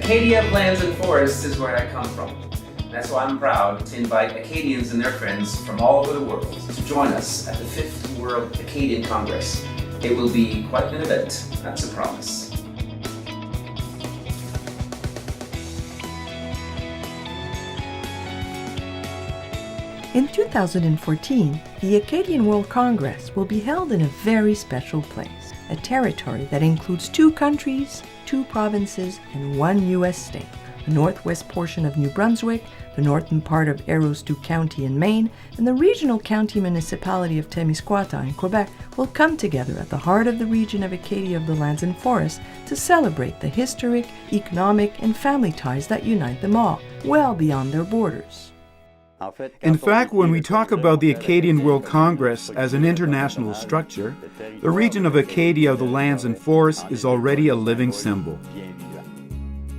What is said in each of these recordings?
Acadia of Lands and Forests is where I come from. That's why I'm proud to invite Acadians and their friends from all over the world to join us at the 5th World Acadian Congress. It will be quite an event, that's a promise. In 2014, the Acadian World Congress will be held in a very special place, a territory that includes 2 countries, 2 provinces, and 1 U.S. state. The northwest portion of New Brunswick, the northern part of Aroostook County in Maine, and the regional county municipality of Témiscouata in Quebec will come together at the heart of the region of Acadia of the Lands and Forests to celebrate the historic, economic, and family ties that unite them all, well beyond their borders. In fact, when we talk about the Acadian World Congress as an international structure, the region of Acadia of the Lands and Forests is already a living symbol.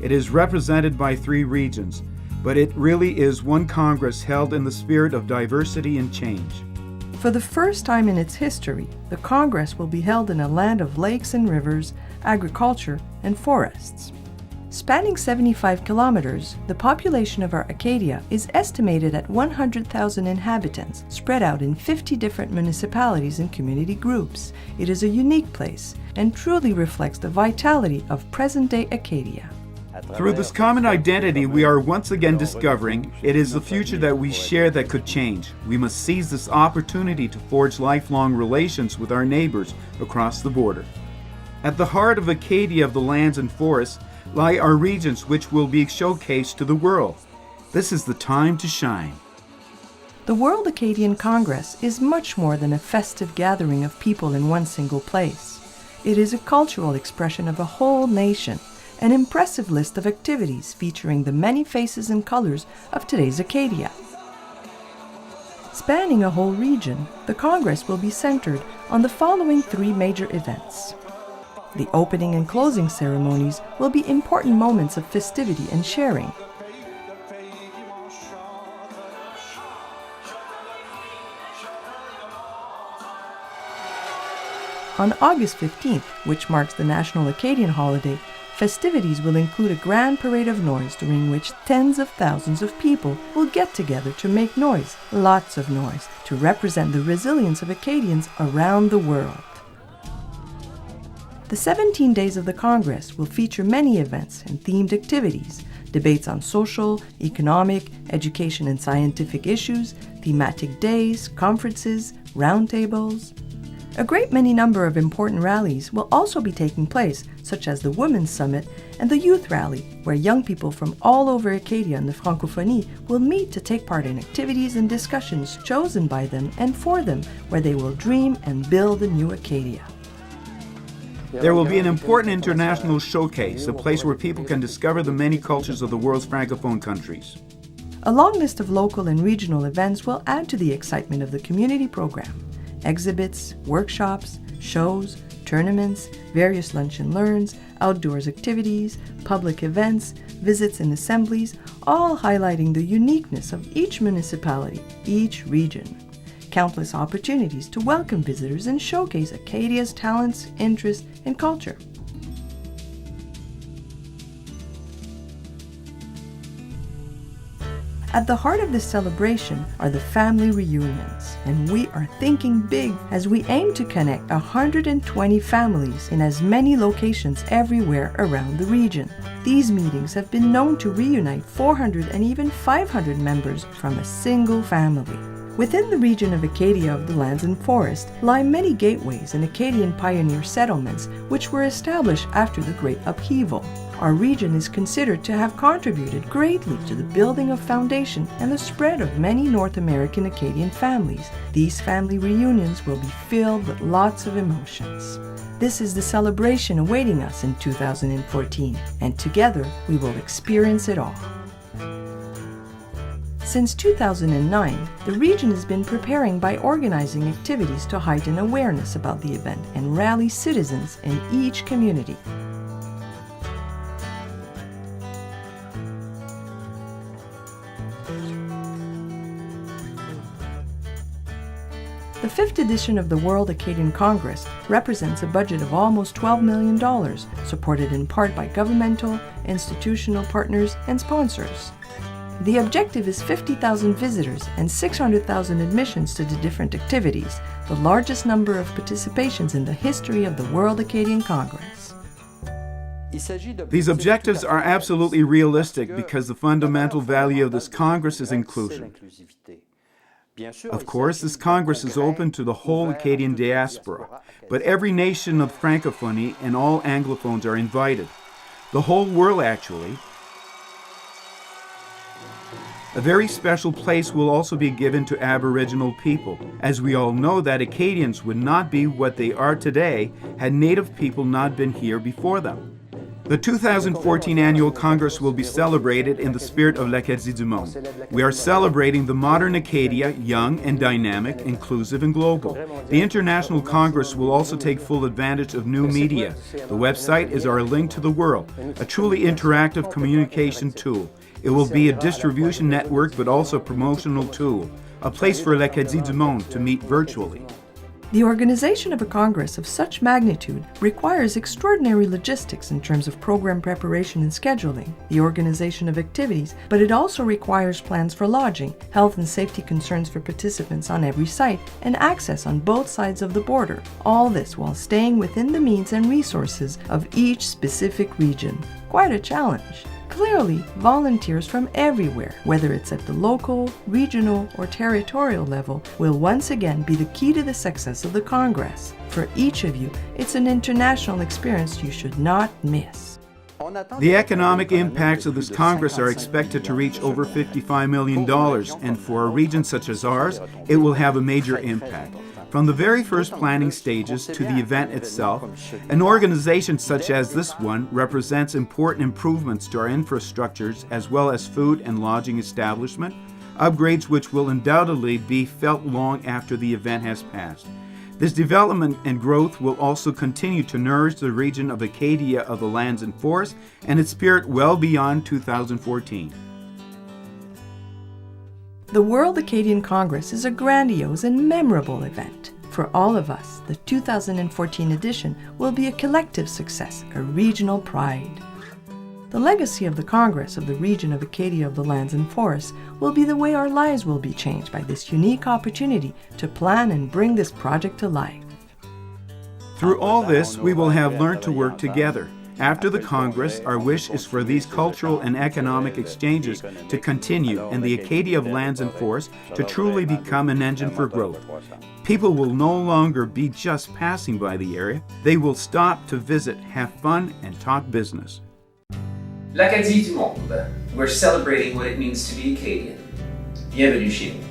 It is represented by 3 regions, but it really is one Congress held in the spirit of diversity and change. For the first time in its history, the Congress will be held in a land of lakes and rivers, agriculture, and forests. Spanning 75 kilometers, the population of our Acadia is estimated at 100,000 inhabitants, spread out in 50 different municipalities and community groups. It is a unique place and truly reflects the vitality of present-day Acadia. Through this common identity we are once again discovering it is the future that we share that could change. We must seize this opportunity to forge lifelong relations with our neighbors across the border. At the heart of Acadia of the Lands and Forests lie our regions which will be showcased to the world. This is the time to shine. The World Acadian Congress is much more than a festive gathering of people in one single place. It is a cultural expression of a whole nation, an impressive list of activities featuring the many faces and colors of today's Acadia. Spanning a whole region, the Congress will be centered on the following 3 major events. The opening and closing ceremonies will be important moments of festivity and sharing. On August 15th, which marks the National Acadian Holiday, festivities will include a grand parade of noise during which tens of thousands of people will get together to make noise, lots of noise, to represent the resilience of Acadians around the world. The 17 days of the Congress will feature many events and themed activities, debates on social, economic, education and scientific issues, thematic days, conferences, roundtables. A great many number of important rallies will also be taking place, such as the Women's Summit and the Youth Rally, where young people from all over Acadia and the Francophonie will meet to take part in activities and discussions chosen by them and for them, where they will dream and build a new Acadia. There will be an important international showcase, a place where people can discover the many cultures of the world's francophone countries. A long list of local and regional events will add to the excitement of the community program. Exhibits, workshops, shows, tournaments, various lunch and learns, outdoors activities, public events, visits and assemblies, all highlighting the uniqueness of each municipality, each region. Countless opportunities to welcome visitors and showcase Acadia's talents, interests, and culture. At the heart of this celebration are the family reunions, and we are thinking big as we aim to connect 120 families in as many locations everywhere around the region. These meetings have been known to reunite 400 and even 500 members from a single family. Within the region of Acadia of the Lands and Forests lie many gateways and Acadian pioneer settlements which were established after the Great Upheaval. Our region is considered to have contributed greatly to the building of foundation and the spread of many North American Acadian families. These family reunions will be filled with lots of emotions. This is the celebration awaiting us in 2014, and together we will experience it all. Since 2009, the region has been preparing by organizing activities to heighten awareness about the event and rally citizens in each community. The The 5th edition of the World Acadian Congress represents a budget of almost $12 million, supported in part by governmental, institutional partners, and sponsors. The objective is 50,000 visitors and 600,000 admissions to the different activities, the largest number of participations in the history of the World Acadian Congress. These objectives are absolutely realistic because the fundamental value of this Congress is inclusion. Of course, this Congress is open to the whole Acadian diaspora, but every nation of Francophonie and all Anglophones are invited. The whole world, actually. A very special place will also be given to Aboriginal people, as we all know that Acadians would not be what they are today had Native people not been here before them. The 2014 Annual Congress will be celebrated in the spirit of l'Acadie du Monde. We are celebrating the modern Acadia, young and dynamic, inclusive and global. The International Congress will also take full advantage of new media. The website is our link to the world, a truly interactive communication tool. It will be a distribution network but also a promotional tool, a place for l'Acadie du Monde to meet virtually. The organization of a Congress of such magnitude requires extraordinary logistics in terms of program preparation and scheduling, the organization of activities, but it also requires plans for lodging, health and safety concerns for participants on every site, and access on both sides of the border. All this while staying within the means and resources of each specific region. Quite a challenge. Clearly, volunteers from everywhere, whether it's at the local, regional, or territorial level, will once again be the key to the success of the Congress. For each of you, it's an international experience you should not miss. The economic impacts of this Congress are expected to reach over $55 million, and for a region such as ours, it will have a major impact. From the very first planning stages to the event itself, an organization such as this one represents important improvements to our infrastructures as well as food and lodging establishment, upgrades which will undoubtedly be felt long after the event has passed. This development and growth will also continue to nourish the region of Acadia of the lands and forests and its spirit well beyond 2014. The World Acadian Congress is a grandiose and memorable event. For all of us, the 2014 edition will be a collective success, a regional pride. The legacy of the Congress of the region of Acadia of the lands and forests will be the way our lives will be changed by this unique opportunity to plan and bring this project to life. Through all this, we will have learned to work together. After the Congress, our wish is for these cultural and economic exchanges to continue and the Acadia of lands and forests to truly become an engine for growth. People will no longer be just passing by the area. They will stop to visit, have fun, and talk business. L'Acadie du Monde. We're celebrating what it means to be Acadian. Bienvenue chez nous.